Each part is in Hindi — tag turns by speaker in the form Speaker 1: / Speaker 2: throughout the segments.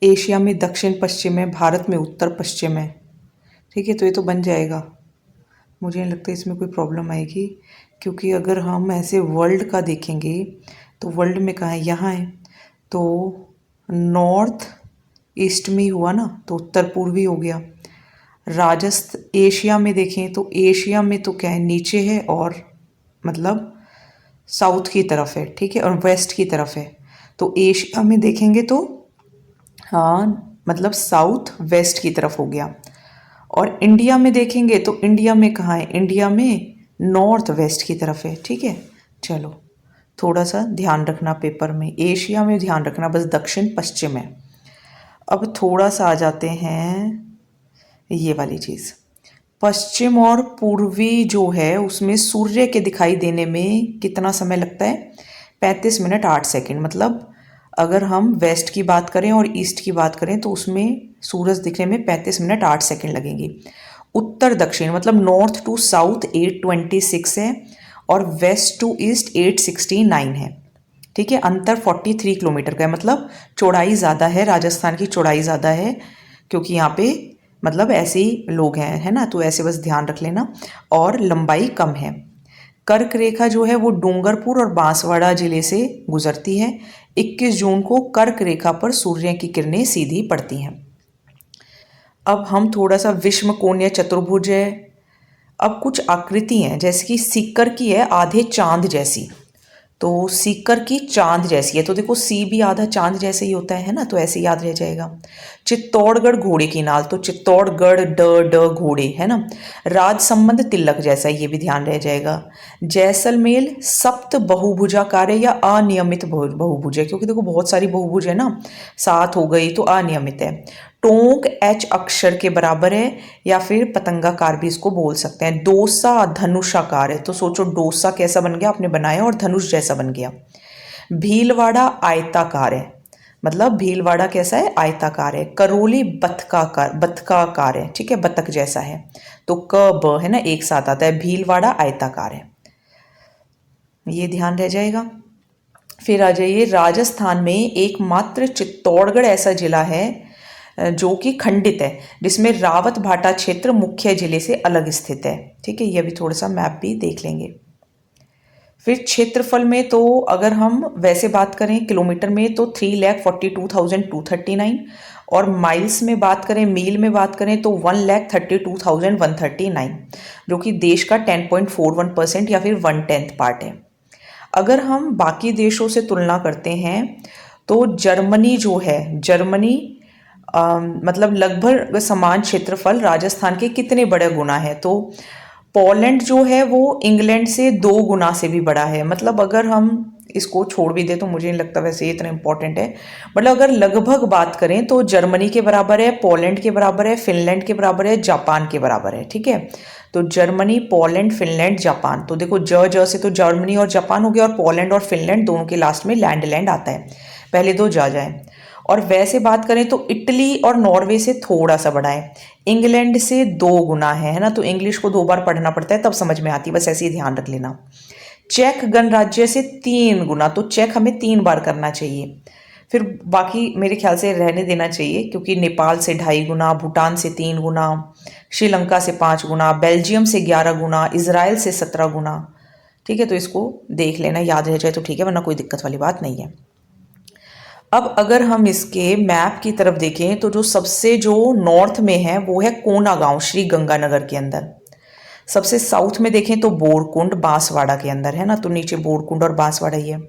Speaker 1: एशिया में दक्षिण पश्चिम है, भारत में उत्तर पश्चिम है। ठीक है, तो ये तो बन जाएगा। मुझे नहीं लगता इसमें कोई प्रॉब्लम आएगी, क्योंकि अगर हम ऐसे वर्ल्ड का देखेंगे तो वर्ल्ड में कहाँ है, यहाँ है। तो नॉर्थ ईस्ट में ही हुआ ना, तो उत्तर पूर्वी हो गया। एशिया में देखें तो एशिया में तो क्या है, नीचे है और मतलब साउथ की तरफ है। ठीक है, और वेस्ट की तरफ है। तो एशिया में देखेंगे तो हाँ मतलब साउथ वेस्ट की तरफ हो गया। और इंडिया में देखेंगे तो इंडिया में कहाँ है, इंडिया में नॉर्थ वेस्ट की तरफ है। ठीक है, चलो थोड़ा सा ध्यान रखना पेपर में, एशिया में ध्यान रखना बस दक्षिण पश्चिम है। अब थोड़ा सा आ जाते हैं ये वाली चीज़, पश्चिम और पूर्वी जो है उसमें सूर्य के दिखाई देने में कितना समय लगता है, 35 मिनट 8 सेकंड। मतलब अगर हम वेस्ट की बात करें और ईस्ट की बात करें तो उसमें सूरज दिखने में 35 मिनट 8 सेकंड लगेंगे। उत्तर दक्षिण मतलब नॉर्थ टू साउथ 826 है और वेस्ट टू ईस्ट 869 है। ठीक है, अंतर 43 किलोमीटर का है। मतलब चौड़ाई ज़्यादा है, राजस्थान की चौड़ाई ज़्यादा है, क्योंकि यहाँ पे मतलब ऐसे ही लोग हैं, है ना, तो ऐसे बस ध्यान रख लेना। और लंबाई कम है। कर्क रेखा जो है वो डूंगरपुर और बांसवाड़ा जिले से गुजरती है। 21 जून को कर्क रेखा पर सूर्य की किरणें सीधी पड़ती हैं। अब हम थोड़ा सा विषम कोण या चतुर्भुज है। अब कुछ आकृति हैं, जैसे कि सीकर की है आधे चांद जैसी, तो सीकर की चांद जैसी है, तो देखो सी भी आधा चांद जैसे ही होता है ना, तो ऐसे याद रह जाएगा। चित्तौड़गढ़ घोड़े की नाल, तो चित्तौड़गढ़ ड घोड़े है ना। राज संबंध तिलक जैसा, ये भी ध्यान रह जाएगा। जैसलमेर सप्त बहुभुजाकार है या अनियमित बहुभुज है, क्योंकि देखो बहुत सारी बहुभुज है ना, 7 हो गई तो अनियमित है। टोंक एच अक्षर के बराबर है या फिर पतंगाकार भी इसको बोल सकते हैं। डोसा धनुषाकार है, तो सोचो डोसा कैसा बन गया, आपने बनाया और धनुष जैसा बन गया। भीलवाड़ा आयताकार है, मतलब भीलवाड़ा कैसा है, आयताकार है। करौली बतकाकार है। ठीक है, बतख जैसा है, तो क ब है ना एक साथ आता है। भीलवाड़ा आयताकार है, ये ध्यान रह जाएगा। फिर आ जाइए, राजस्थान में एकमात्र चित्तौड़गढ़ ऐसा जिला है जो कि खंडित है, जिसमें रावत भाटा क्षेत्र मुख्य जिले से अलग स्थित है। ठीक है, यह भी थोड़ा सा मैप भी देख लेंगे। फिर क्षेत्रफल में तो अगर हम वैसे बात करें किलोमीटर में तो 3,42,239, और माइल्स में बात करें, मील में बात करें तो 1,32,139, जो कि देश का 10.41% या फिर 1/10 पार्ट है। अगर हम बाकी देशों से तुलना करते हैं तो जर्मनी जो है, जर्मनी मतलब लगभग समान क्षेत्रफल राजस्थान के कितने बड़े गुना है, तो पोलैंड जो है वो इंग्लैंड से 2 गुना से भी बड़ा है। मतलब अगर हम इसको छोड़ भी दे तो मुझे नहीं लगता वैसे ये इतना इंपॉर्टेंट है। मतलब अगर लगभग बात करें तो जर्मनी के बराबर है, पोलैंड के बराबर है, फिनलैंड के बराबर है, जापान के बराबर है। ठीक है, तो जर्मनी, पोलैंड, फिनलैंड, जापान, तो देखो ज से तो जर्मनी और जापान हो गया, और पोलैंड और फिनलैंड दोनों के लास्ट में लैंड आता है, पहले 2 जा जाए। और वैसे बात करें तो इटली और नॉर्वे से थोड़ा सा बड़ा है, इंग्लैंड से 2 गुना है ना, तो इंग्लिश को 2 बार पढ़ना पड़ता है तब समझ में आती है, बस ऐसे ही ध्यान रख लेना। चेक गणराज्य से 3 गुना, तो चेक हमें 3 बार करना चाहिए। फिर बाकी मेरे ख्याल से रहने देना चाहिए, क्योंकि नेपाल से 2.5 गुना, भूटान से 3 गुना, श्रीलंका से 5 गुना, बेल्जियम से 11 गुना, इजराइल से 17 गुना। ठीक है, तो इसको देख लेना, याद रह जाए तो ठीक है, वरना कोई दिक्कत वाली बात नहीं है। अब अगर हम इसके मैप की तरफ देखें तो जो सबसे जो नॉर्थ में है वो है कोना गांव, श्री गंगानगर के अंदर। सबसे साउथ में देखें तो बोरकुंड बांसवाड़ा के अंदर है ना, तो नीचे बोरकुंड और बांसवाड़ा ही है।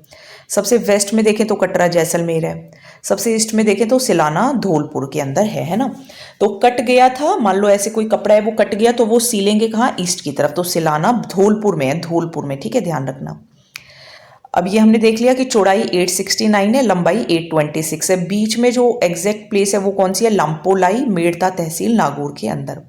Speaker 1: सबसे वेस्ट में देखें तो कटरा जैसलमेर है। सबसे ईस्ट में देखें तो सिलाना धौलपुर के अंदर है ना। तो कट गया था, मान लो ऐसे कोई कपड़ा है वो कट गया तो वो सीलेंगे कहाँ, ईस्ट की तरफ, तो सिलाना धौलपुर में है, धौलपुर में। ठीक है, ध्यान रखना। अब ये हमने देख लिया कि चौड़ाई 869 है, लंबाई 826 है। बीच में जो एग्जैक्ट प्लेस है वो कौन सी है, लाम्पोलाई, मेड़ता तहसील, नागौर के अंदर।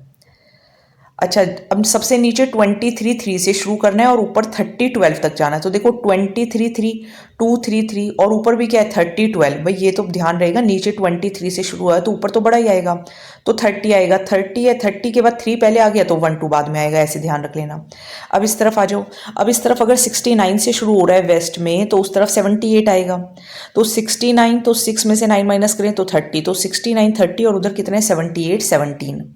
Speaker 1: अच्छा, अब सबसे नीचे 23 3 से शुरू करना है और ऊपर 30 12 तक जाना है। तो देखो 23 3 2 3 3 और ऊपर भी क्या है 30 12। भाई ये तो ध्यान रहेगा, नीचे 23 से शुरू हुआ तो ऊपर तो बड़ा ही आएगा, तो 30 आएगा। 30 है, 30 के बाद 3 पहले आ गया तो 1 2 बाद में आएगा, ऐसे ध्यान रख लेना। अब इस तरफ आ जाओ। अब इस तरफ अगर 69 से शुरू हो रहा है वेस्ट में तो उस तरफ 78 आएगा। तो 69, तो 6 में से 9 माइनस करें तो 30, तो 69 30 और उधर कितने 78 17।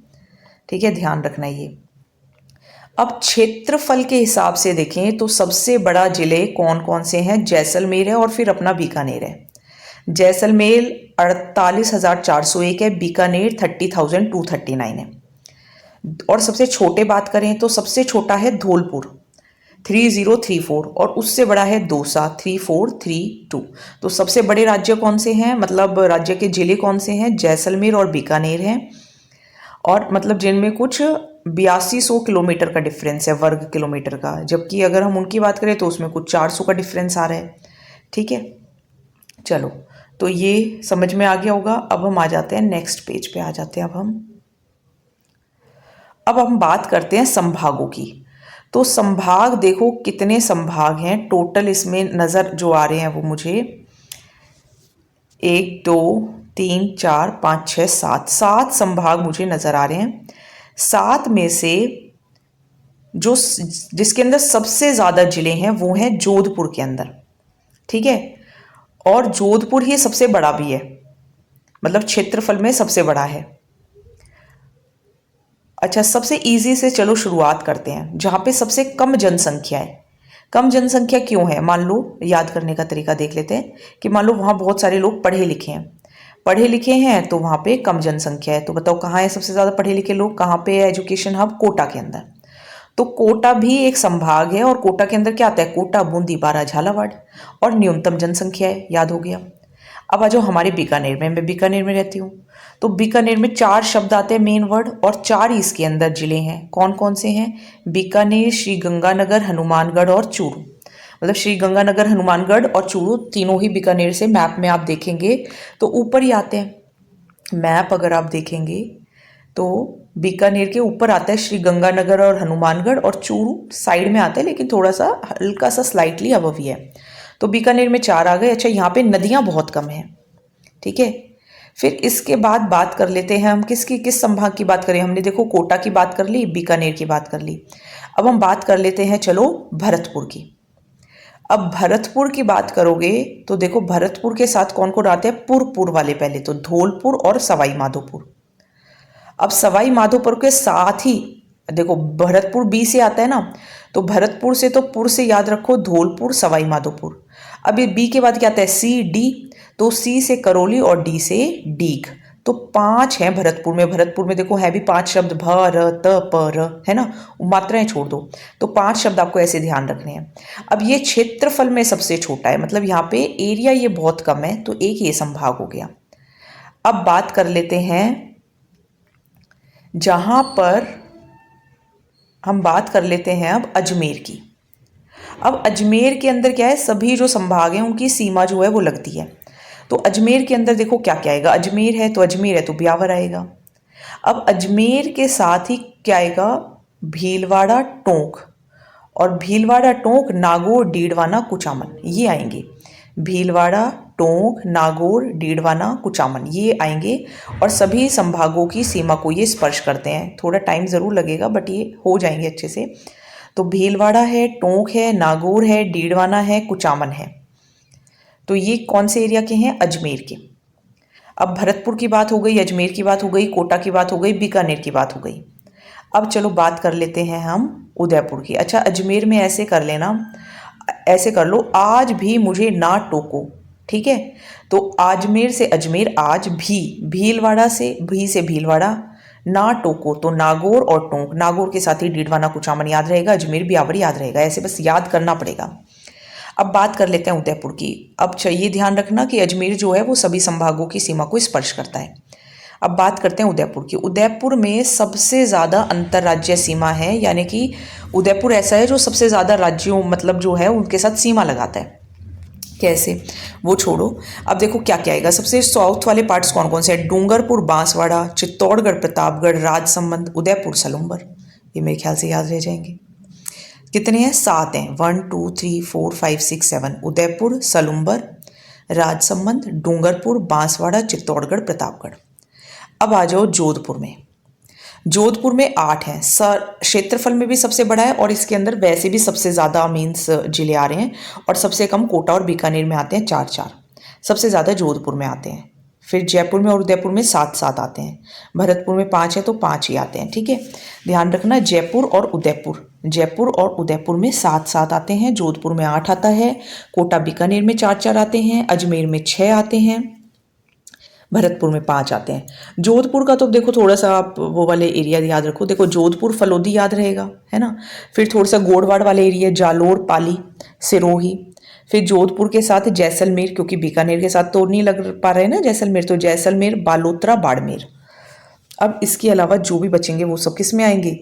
Speaker 1: ठीक है, ध्यान रखना ये। अब क्षेत्रफल के हिसाब से देखें तो सबसे बड़ा जिले कौन कौन से हैं? जैसलमेर है और फिर अपना बीकानेर है। जैसलमेर 48,401 है, बीकानेर 30,239 है। और सबसे छोटे बात करें तो सबसे छोटा है धौलपुर 3034 और उससे बड़ा है दौसा 3432। तो सबसे बड़े राज्य कौन से हैं, मतलब राज्य के जिले कौन से हैं? जैसलमेर और बीकानेर हैं, और मतलब जिनमें कुछ 8200 किलोमीटर का डिफरेंस है, वर्ग किलोमीटर का। जबकि अगर हम उनकी बात करें तो उसमें कुछ 400 का डिफरेंस आ रहा है। ठीक है, चलो, तो ये समझ में आ गया होगा। अब हम आ जाते हैं नेक्स्ट पेज पे, आ जाते हैं अब हम बात करते हैं संभागों की। तो संभाग देखो कितने संभाग हैं टोटल इसमें नज़र जो आ रहे हैं वो मुझे 1 2 3 4 5 6 7 संभाग मुझे नज़र आ रहे हैं। 7 में से जो जिसके अंदर सबसे ज़्यादा जिले हैं वो हैं जोधपुर के अंदर। ठीक है, और जोधपुर ही सबसे बड़ा भी है, मतलब क्षेत्रफल में सबसे बड़ा है। अच्छा, सबसे इजी से चलो शुरुआत करते हैं, जहाँ पे सबसे कम जनसंख्या है। कम जनसंख्या क्यों है? मान लो, याद करने का तरीका देख लेते हैं कि मान लो वहाँ बहुत सारे लोग पढ़े लिखे हैं तो वहाँ पे कम जनसंख्या है। तो बताओ कहाँ है सबसे ज़्यादा पढ़े लिखे लोग? कहाँ पे है एजुकेशन हब? कोटा के अंदर। तो कोटा भी एक संभाग है और कोटा के अंदर क्या आता है? कोटा, बूंदी, बारा, झालावाड़, और न्यूनतम जनसंख्या है, याद हो गया। अब आ जाओ हमारे बीकानेर में, मैं बीकानेर में रहती हूँ। तो बीकानेर में 4 शब्द आते हैं मेन वर्ड, और 4 इसके अंदर जिले हैं। कौन कौन से हैं? बीकानेर, श्री गंगानगर, हनुमानगढ़ और चूरू। मतलब श्री गंगानगर, हनुमानगढ़ और चूरू तीनों ही बीकानेर से, मैप में आप देखेंगे तो ऊपर ही आते हैं। मैप अगर आप देखेंगे तो बीकानेर के ऊपर आता है श्री गंगानगर और हनुमानगढ़, और चूरू साइड में आता है लेकिन थोड़ा सा हल्का सा स्लाइटली अबव ही है। तो बीकानेर में 4 आ गए। अच्छा, यहाँ पे नदियाँ बहुत कम हैं। ठीक है, फिर इसके बाद बात कर लेते हैं हम किस संभाग की बात करें। हमने देखो कोटा की बात कर ली, बीकानेर की बात कर ली। अब हम बात कर लेते हैं चलो भरतपुर की। अब भरतपुर की बात करोगे तो देखो भरतपुर के साथ कौन कौन आते हैं? पुर वाले, पहले तो धौलपुर और सवाई माधोपुर। अब सवाई माधोपुर के साथ ही देखो भरतपुर बी से आता है ना, तो भरतपुर से तो पुर से याद रखो धौलपुर, सवाई माधोपुर। अब ये बी के बाद क्या आता है? सी डी, तो सी से करौली और डी से डीग। तो 5 हैं भरतपुर में। भरतपुर में देखो है भी 5 शब्द, भ र त प र, है ना, मात्राएं छोड़ दो। तो 5 शब्द आपको ऐसे ध्यान रखने हैं। अब ये क्षेत्रफल में सबसे छोटा है, मतलब यहाँ पे एरिया ये बहुत कम है, तो एक ये संभाग हो गया। अब बात कर लेते हैं जहां पर हम बात कर लेते हैं अब अजमेर की। अब अजमेर के अंदर क्या है? सभी जो संभाग हैं उनकी सीमा जो है वो लगती है। तो अजमेर के अंदर देखो क्या क्या आएगा? अजमेर है तो अजमेर है तो ब्यावर आएगा। अब अजमेर के साथ ही क्या आएगा? भीलवाड़ा, टोंक, और भीलवाड़ा, टोंक, नागौर, डीडवाना, कुचामन, ये आएंगे। भीलवाड़ा, टोंक, नागौर, डीडवाना, कुचामन, ये आएंगे और सभी संभागों की सीमा को ये स्पर्श करते हैं। थोड़ा टाइम ज़रूर लगेगा बट ये हो जाएंगे अच्छे से। तो भीलवाड़ा है, टोंक है, नागौर है, डीडवाना है, कुचामन है। तो ये कौन से एरिया के हैं? अजमेर के। अब भरतपुर की बात हो गई, अजमेर की बात हो गई, कोटा की बात हो गई, बीकानेर की बात हो गई। अब चलो बात कर लेते हैं हम उदयपुर की। अच्छा, अजमेर में ऐसे कर लेना, ऐसे कर लो, आज भी मुझे ना टोको। ठीक है, तो अजमेर से अजमेर, आज भी, भीलवाड़ा से भीलवाड़ा, ना टोको तो नागौर और टोंक, नागौर के साथ ही डीडवाना, कुचामन याद रहेगा, अजमेर ब्यावर याद रहेगा, ऐसे बस याद करना पड़ेगा। अब बात कर लेते हैं उदयपुर की। अब चाहिए ध्यान रखना कि अजमेर जो है वो सभी संभागों की सीमा को स्पर्श करता है। अब बात करते हैं उदयपुर की। उदयपुर में सबसे ज़्यादा अंतर्राज्यीय सीमा है, यानी कि उदयपुर ऐसा है जो सबसे ज़्यादा राज्यों मतलब जो है उनके साथ सीमा लगाता है। कैसे, वो छोड़ो। अब देखो क्या क्या आएगा। सबसे साउथ वाले पार्ट्स कौन कौन से हैं? डूंगरपुर, बांसवाड़ा, चित्तौड़गढ़, प्रतापगढ़, राजसमंद, उदयपुर, सलूंबर, ये मेरे ख्याल से याद रह जाएंगे। कितने हैं? 7 हैं। 1 2 3 4 5 6 7। उदयपुर, सलुम्बर, राजसमंद, डूंगरपुर, बांसवाड़ा, चित्तौड़गढ़, प्रतापगढ़। अब आ जाओ जोधपुर में। जोधपुर में 8 हैं। सर क्षेत्रफल में भी सबसे बड़ा है और इसके अंदर वैसे भी सबसे ज़्यादा मीन्स जिले आ रहे हैं, और सबसे कम कोटा और बीकानेर में आते हैं 4-4। सबसे ज़्यादा जोधपुर में आते हैं। फिर जयपुर में और उदयपुर में 7-7 आते हैं। भरतपुर में 5 है तो 5 ही आते हैं। ठीक है, ध्यान रखना, जयपुर और उदयपुर में 7-7 आते हैं। जोधपुर में 8 आता है। कोटा बीकानेर में 4-4 आते हैं। अजमेर में 6 आते हैं। भरतपुर में 5 आते हैं। जोधपुर का तो देखो थोड़ा सा आप वो वाले एरिया याद रखो। देखो जोधपुर फलोदी याद रहेगा, है ना। फिर थोड़ा सा गोड़वाड़ वाले एरिया, जालोर, पाली, सिरोही। फिर जोधपुर के साथ जैसलमेर, क्योंकि बीकानेर के साथ तो नहीं लग पा रहे ना जैसलमेर, तो जैसलमेर, बालोतरा, बाड़मेर। अब इसके अलावा जो भी बचेंगे वो सब किस में आएंगे?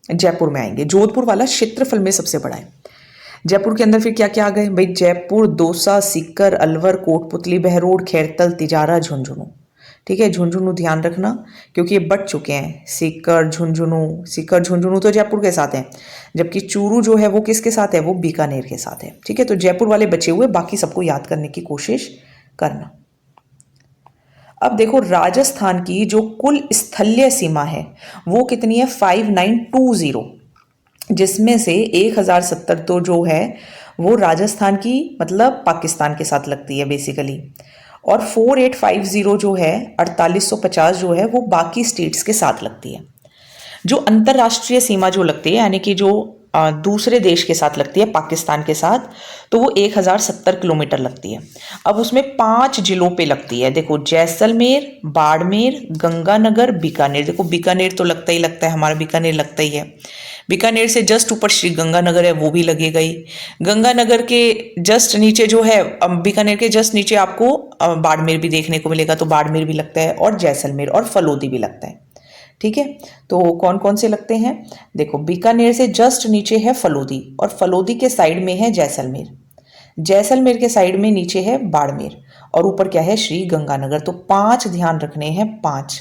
Speaker 1: जयपुर में आएंगे। जोधपुर वाला क्षेत्रफल में सबसे बड़ा है। जयपुर के अंदर फिर क्या क्या आ गए भाई? जयपुर, दौसा, सीकर, अलवर, कोटपुतली, बहरोड, खैरतल, तिजारा, झुंझुनू। ठीक है, झुंझुनू ध्यान रखना क्योंकि ये बढ़ चुके हैं। सीकर, झुंझुनू तो जयपुर के साथ है, जबकि चूरू जो है वो किसके साथ है? वो बीकानेर के साथ है। ठीक है, तो जयपुर वाले बचे हुए, बाकी सबको याद करने की कोशिश करना। अब देखो राजस्थान की जो कुल स्थलीय सीमा है वो कितनी है? 5920, जिसमें से 1070 तो जो है वो राजस्थान की मतलब पाकिस्तान के साथ लगती है बेसिकली, और 4850 जो है 4850 जो है वो बाकी स्टेट्स के साथ लगती है। जो अंतर्राष्ट्रीय सीमा जो लगती है यानी कि जो दूसरे देश के साथ लगती है, पाकिस्तान के साथ, तो वो 1070 किलोमीटर लगती है। अब उसमें 5 जिलों पे लगती है। देखो जैसलमेर, बाड़मेर, गंगानगर, बीकानेर। देखो बीकानेर तो लगता ही लगता है, हमारा बीकानेर लगता ही है। बीकानेर से जस्ट ऊपर श्री गंगानगर है, वो भी लगेगा ही। गंगानगर के जस्ट नीचे जो है, बीकानेर के जस्ट नीचे आपको बाड़मेर भी देखने को मिलेगा, तो बाड़मेर भी लगता है, और जैसलमेर और फलोदी भी लगता है। ठीक है, तो कौन कौन से लगते हैं? देखो बीकानेर से जस्ट नीचे है फलोदी, और फलोदी के साइड में है जैसलमेर। जैसलमेर के साइड में नीचे है बाड़मेर, और ऊपर क्या है? श्री गंगानगर। तो 5 ध्यान रखने हैं, 5।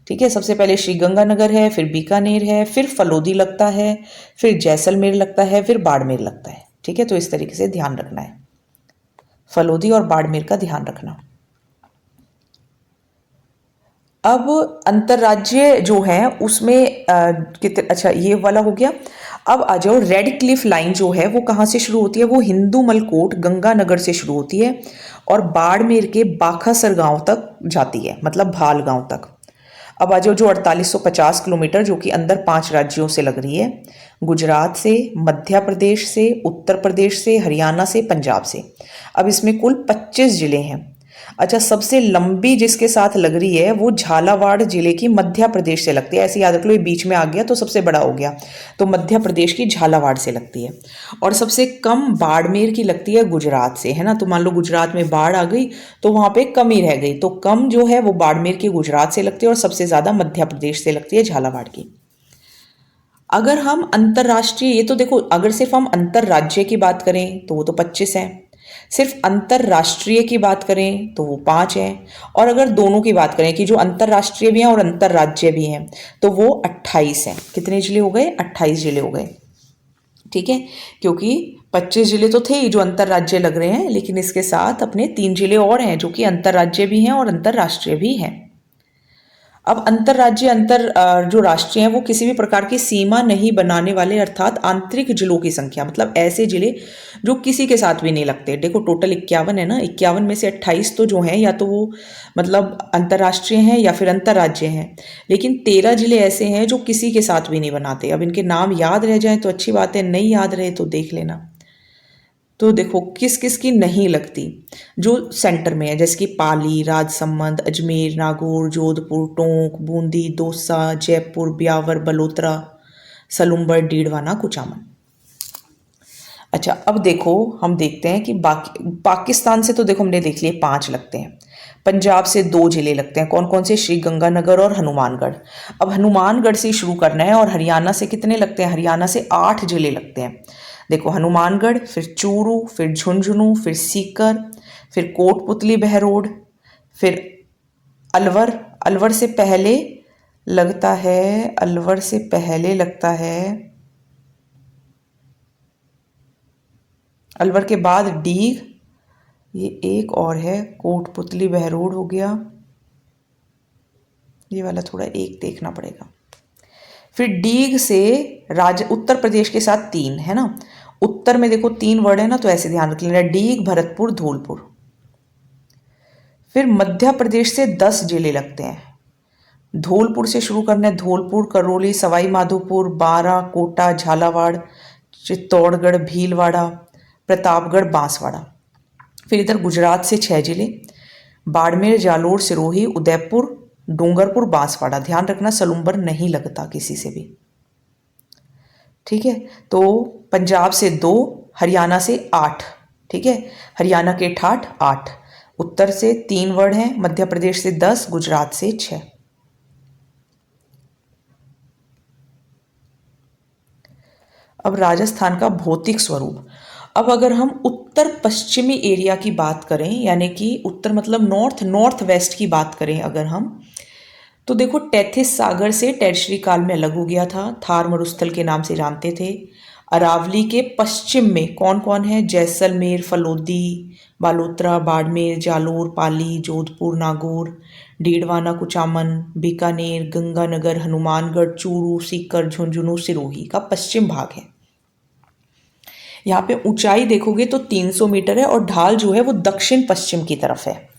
Speaker 1: ठीक है, सबसे पहले श्री गंगानगर है, फिर बीकानेर है, फिर फलोदी लगता है, फिर जैसलमेर लगता है, फिर बाड़मेर लगता है। ठीक है, तो इस तरीके से ध्यान रखना है, फलोदी और बाड़मेर का ध्यान रखना। अब अंतर्राज्यीय जो है उसमें कितने, अच्छा ये वाला हो गया। अब आ जाओ रेड क्लिफ लाइन जो है वो कहाँ से शुरू होती है? वो हिंदूमलकोट गंगानगर से शुरू होती है और बाड़मेर के बाखासर गांव तक जाती है, मतलब भाल गांव तक। अब आ जाओ जो 4850 किलोमीटर जो कि अंदर 5 राज्यों से लग रही है, गुजरात से, मध्य प्रदेश से, उत्तर प्रदेश से, हरियाणा से, पंजाब से। अब इसमें कुल 25 जिले हैं। अच्छा, सबसे लंबी जिसके साथ लग रही है वो झालावाड़ जिले की मध्य प्रदेश से लगती है। ऐसे याद रख लो, ये बीच में आ गया तो सबसे बड़ा हो गया, तो मध्य प्रदेश की झालावाड़ से लगती है। और सबसे कम बाड़मेर की लगती है गुजरात से, है ना। तो मान लो गुजरात में बाढ़ आ गई तो वहां पे कमी रह गई, तो कम जो है वो बाड़मेर की गुजरात से लगती है, और सबसे ज्यादा मध्य प्रदेश से लगती है झालावाड़ की। अगर हम अंतर्राष्ट्रीय, ये तो देखो अगर सिर्फ हम अंतर्राज्य की बात करें तो वो तो 25 है, सिर्फ अंतर्राष्ट्रीय की बात करें तो वो 5 है, और अगर दोनों की बात करें कि जो अंतर्राष्ट्रीय भी हैं और अंतर्राज्य भी हैं तो वो 28 हैं। कितने जिले हो गए? 28 जिले हो गए। ठीक है, क्योंकि 25 जिले तो थे ही जो अंतर्राज्य लग रहे हैं, लेकिन इसके साथ अपने 3 जिले और हैं जो कि अंतर्राज्य भी हैं और अंतर्राष्ट्रीय भी हैं। अब अंतर्राज्य जो राष्ट्रीय हैं वो किसी भी प्रकार की सीमा नहीं बनाने वाले, अर्थात आंतरिक जिलों की संख्या, मतलब ऐसे जिले जो किसी के साथ भी नहीं लगते। देखो टोटल 51 है ना, 51 में से 28 तो जो हैं या तो वो मतलब अंतर्राष्ट्रीय हैं या फिर अंतर्राज्य हैं, लेकिन 13 जिले ऐसे हैं जो किसी के साथ भी नहीं बनाते। अब इनके नाम याद रह जाए तो अच्छी बात है, नहीं याद रहे तो देख लेना। तो देखो किस किस की नहीं लगती जो सेंटर में है, जैसे कि पाली, राजसमंद, अजमेर, नागौर, जोधपुर, टोंक, बूंदी, दौसा, जयपुर, ब्यावर, बलोत्रा, सलुम्बर, डीडवाना, कुचामन। अच्छा, अब देखो हम देखते हैं कि बाकी पाकिस्तान से तो देखो हमने देख लिए 5 लगते हैं, पंजाब से 2 जिले लगते हैं। कौन कौन से? श्री गंगानगर और हनुमानगढ़। अब हनुमानगढ़ से शुरू करना है, और हरियाणा से कितने लगते हैं? हरियाणा से 8 जिले लगते हैं। देखो हनुमानगढ़, फिर चूरू, फिर झुंझुनू, फिर सीकर, फिर कोटपुतली, बहरोड, फिर अलवर। अलवर से पहले लगता है अलवर से पहले लगता है, अलवर के बाद डीग, ये एक और है कोटपुतली बहरोड हो गया, ये वाला थोड़ा एक देखना पड़ेगा। फिर डीग से उत्तर प्रदेश के साथ 3 है ना, उत्तर में देखो 3 वर्ड है ना, तो ऐसे ध्यान रख लेना, डीग, भरतपुर, धौलपुर। फिर मध्य प्रदेश से 10 जिले लगते हैं, धौलपुर से शुरू करना है, धौलपुर, करौली, सवाई माधोपुर, बारां, कोटा, झालावाड़, चित्तौड़गढ़, भीलवाड़ा, प्रतापगढ़, बांसवाड़ा। फिर इधर गुजरात से 6 जिले, बाड़मेर, जालोर, सिरोही, उदयपुर, डूंगरपुर, बांसवाड़ा। ध्यान रखना सलुम्बर नहीं लगता किसी से भी, ठीक है। तो पंजाब से 2, हरियाणा से 8, ठीक है, हरियाणा के ठाठ 8, उत्तर से 3 वर्ड हैं, मध्य प्रदेश से 10, गुजरात से 6। अब राजस्थान का भौतिक स्वरूप। अब अगर हम उत्तर पश्चिमी एरिया की बात करें, यानी कि उत्तर मतलब नॉर्थ वेस्ट की बात करें अगर हम, तो देखो टेथिस सागर से टैरिशरी काल में अलग हो गया था, थार मरुस्थल के नाम से जानते थे। अरावली के पश्चिम में कौन कौन है, जैसलमेर, फलोदी, बालोतरा, बाड़मेर, जालोर, पाली, जोधपुर, नागौर, डीडवाना, कुचामन, बीकानेर, गंगानगर, हनुमानगढ़, चूरू, सीकर, झुंझुनू, सिरोही का पश्चिम भाग है। यहाँ पे ऊंचाई देखोगे तो 300 मीटर है, और ढाल जो है वो दक्षिण पश्चिम की तरफ है,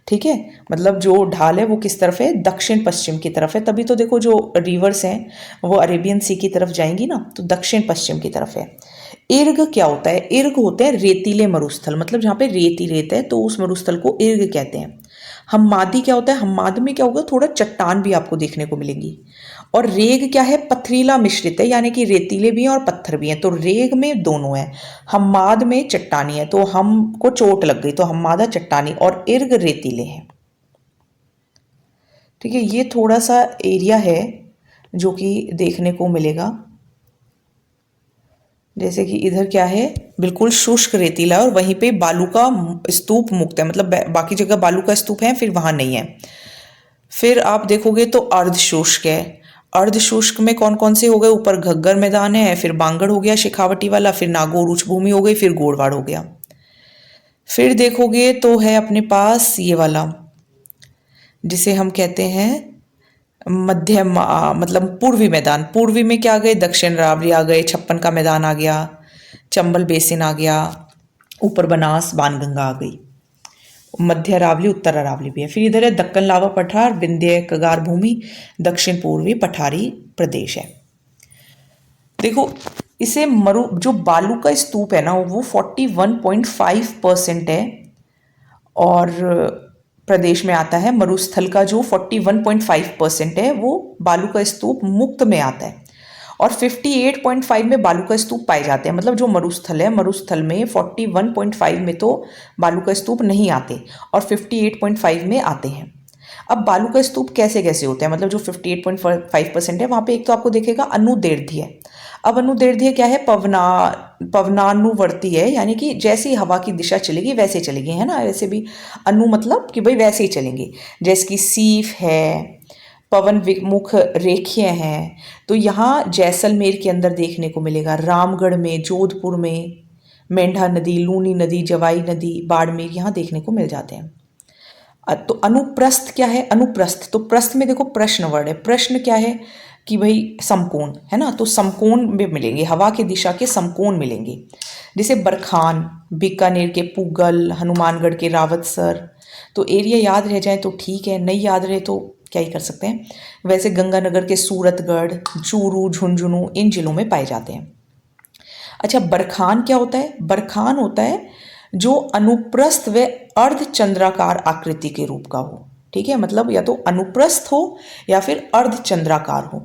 Speaker 1: ठीक है। मतलब जो ढाल है वो किस तरफ है, दक्षिण पश्चिम की तरफ है। तभी तो देखो जो रिवर्स हैं वो अरेबियन सी की तरफ जाएंगी ना, तो दक्षिण पश्चिम की तरफ है। इर्ग क्या होता है, इर्ग होते हैं रेतीले मरुस्थल, मतलब जहाँ पे रेत ही रेत है तो उस मरुस्थल को इर्ग कहते हैं। हम्मादी क्या होता है, हम्माद में क्या होगा, थोड़ा चट्टान भी आपको देखने को मिलेंगी। और रेग क्या है, पथरीला मिश्रित है, यानी कि रेतीले भी हैं और पत्थर भी हैं, तो रेग में दोनों है। हम्माद में चट्टानी है, तो हमको चोट लग गई तो हम्मादा चट्टानी, और इर्ग रेतीले हैं, ठीक है। ये थोड़ा सा एरिया है जो कि देखने को मिलेगा, जैसे कि इधर क्या है, बिल्कुल शुष्क रेतीला, और वहीं पे बालू का स्तूप मुक्त है, मतलब बाकी जगह बालू का स्तूप है, फिर वहां नहीं है। फिर आप देखोगे तो अर्ध शुष्क है, अर्ध शुष्क में कौन कौन से हो गए, ऊपर घग्गर मैदान है, फिर बांगड़ हो गया शेखावटी वाला, फिर नागौर उच्च भूमि हो गई, फिर गोड़वाड़ हो गया। फिर देखोगे तो है अपने पास ये वाला जिसे हम कहते हैं मध्यम, मतलब पूर्वी मैदान। पूर्वी में क्या आ गए, दक्षिण अरावली आ गए, छप्पन का मैदान आ गया, चंबल बेसिन आ गया, ऊपर बनास बाणगंगा आ गई, मध्य अरावली, उत्तर अरावली भी है। फिर इधर है दक्कन लावा पठार, विंध्य कगार भूमि, दक्षिण पूर्वी पठारी प्रदेश है। देखो इसे जो बालू का स्तूप है ना वो 41.5% है, और प्रदेश में आता है। मरुस्थल का जो 41.5% है वो बालू का स्तूप मुक्त में आता है, और 58.5 में बालू का स्तूप पाए जाते हैं। मतलब जो मरुस्थल है, मरुस्थल में 41.5 में तो बालू का स्तूप नहीं आते, और 58.5 में आते हैं। अब बालू का स्तूप कैसे कैसे होते हैं, मतलब जो 58.5% है वहाँ पे एक तो आपको देखेगा अनुदैर्ध्य है। अब अनुदैर्ध्य क्या है, पवनानुवर्ती है, यानी कि जैसी हवा की दिशा चलेगी वैसे चलेगी, है ना। वैसे भी अनु मतलब कि भाई वैसे ही चलेंगे, जैसे कि सीफ है, पवन विमुख रेखीय हैं। तो यहाँ जैसलमेर के अंदर देखने को मिलेगा, रामगढ़ में, जोधपुर में, मेंढा नदी, लूनी नदी, जवाई नदी, बाड़मेर यहाँ देखने को मिल जाते हैं। तो अनुप्रस्थ क्या है, अनुप्रस्थ तो प्रस्थ में देखो प्रश्न वर्ड है, प्रश्न क्या है कि भाई समकोण, है ना, तो समकोण में मिलेंगे, हवा की दिशा के समकोण मिलेंगे। जैसे बरखान, बीकानेर के पूगल, हनुमानगढ़ के रावतसर। तो एरिया याद रह जाए तो ठीक है, नहीं याद रहे तो क्या ही कर सकते हैं। वैसे गंगानगर के सूरतगढ़, चूरू, झुंझुनू इन जिलों में पाए जाते हैं। अच्छा, बरखान क्या होता है, बरखान होता है जो अनुप्रस्थ व अर्धचंद्राकार आकृति के रूप का हो, ठीक है। मतलब या तो अनुप्रस्थ हो या फिर अर्धचंद्राकार हो।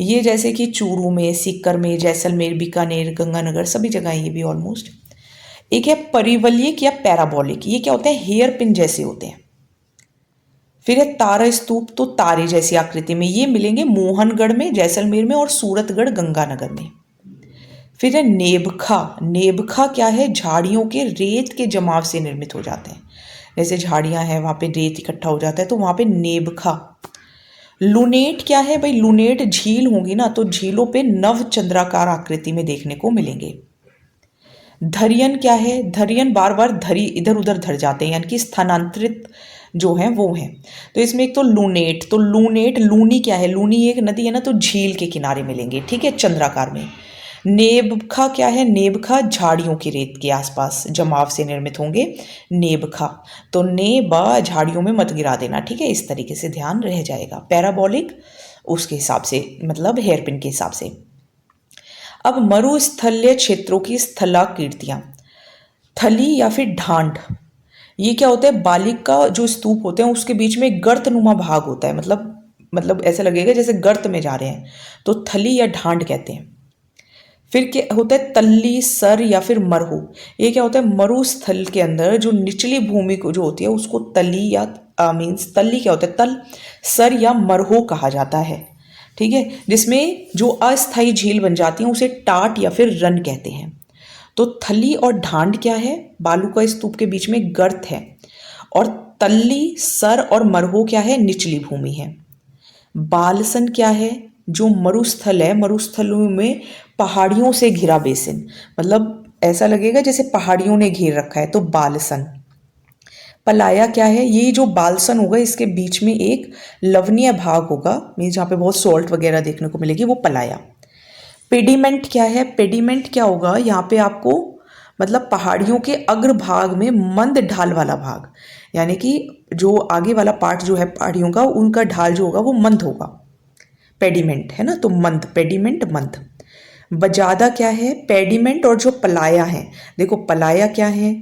Speaker 1: ये जैसे कि चूरू में, सीकर में, जैसलमेर, बीकानेर, गंगानगर सभी जगह ये भी ऑलमोस्ट। एक है परिवलयिक या पैराबोलिक, ये क्या होते हैं, हेयर पिन जैसे होते हैं। फिर है तारा स्तूप, तो तारे जैसी आकृति में, ये मिलेंगे मोहनगढ़ में, जैसलमेर में, और सूरतगढ़ गंगानगर में। फिर है नेबखा, नेबखा क्या है, झाड़ियों के रेत के जमाव से निर्मित हो जाते हैं। जैसे झाड़ियां हैं वहाँ पे रेत इकट्ठा हो जाता है तो वहाँ पे नेबखा। लूनेट क्या है भाई? लूनेट झील होंगी ना, तो झीलों पे नव चंद्राकार आकृति में देखने को मिलेंगे। धरियन क्या है? धरियन बार बार धरी इधर उधर धर जाते हैं, यानी कि स्थानांतरित जो है वो है। तो इसमें एक तो लूनेट, तो लूनेट, लूनी क्या है? लूनी एक नदी है ना, तो झील के किनारे मिलेंगे, ठीक है, चंद्राकार में। नेबखा क्या है? नेबखा झाड़ियों की रेत के आसपास जमाव से निर्मित होंगे, नेबखा। तो नेब झाड़ियों में मत गिरा देना, ठीक है, इस तरीके से ध्यान रह जाएगा। पैराबोलिक उसके हिसाब से, मतलब हेयरपिन के हिसाब से। अब मरुस्थलीय क्षेत्रों की स्थलाकृतियाँ, थली या फिर ढांड, ये क्या होता है? बालिक का जो स्तूप होते हैं उसके बीच में गर्तनुमा भाग होता है, मतलब ऐसा लगेगा जैसे गर्त में जा रहे हैं, तो थली या ढांड कहते हैं। फिर क्या होता है? तल्ली, सर या फिर मरहू, ये क्या होता है? मरुस्थल के अंदर जो निचली भूमि को जो होती है उसको तली या मीन्स तल्ली क्या होता है? तल, सर या मरहो कहा जाता है, ठीक है, जिसमें जो अस्थायी झील बन जाती है उसे टाट या फिर रन कहते हैं। तो थली और ढांड क्या है? बालू का स्तूप के बीच में गर्त है। और तल्ली, सर और मरहो क्या है? निचली भूमि है। बालसन क्या है? जो मरुस्थल है, मरुस्थलों में पहाड़ियों से घिरा बेसिन, मतलब ऐसा लगेगा जैसे पहाड़ियों ने घेर रखा है, तो बालसन। पलाया क्या है? ये जो बालसन होगा इसके बीच में एक लवणीय भाग होगा, मीन्स जहाँ पे बहुत सॉल्ट वगैरह देखने को मिलेगी, वो पलाया। पेडिमेंट क्या है? पेडिमेंट क्या होगा? यहाँ पे आपको मतलब पहाड़ियों के अग्रभाग में मंद ढाल वाला भाग, यानी कि जो आगे वाला पार्ट जो है पहाड़ियों का, उनका ढाल जो होगा वो मंद होगा, पेडिमेंट है ना, तो मंद, पेडिमेंट मंद। बजादा क्या है? पेडिमेंट और जो पलाया है, देखो पलाया क्या है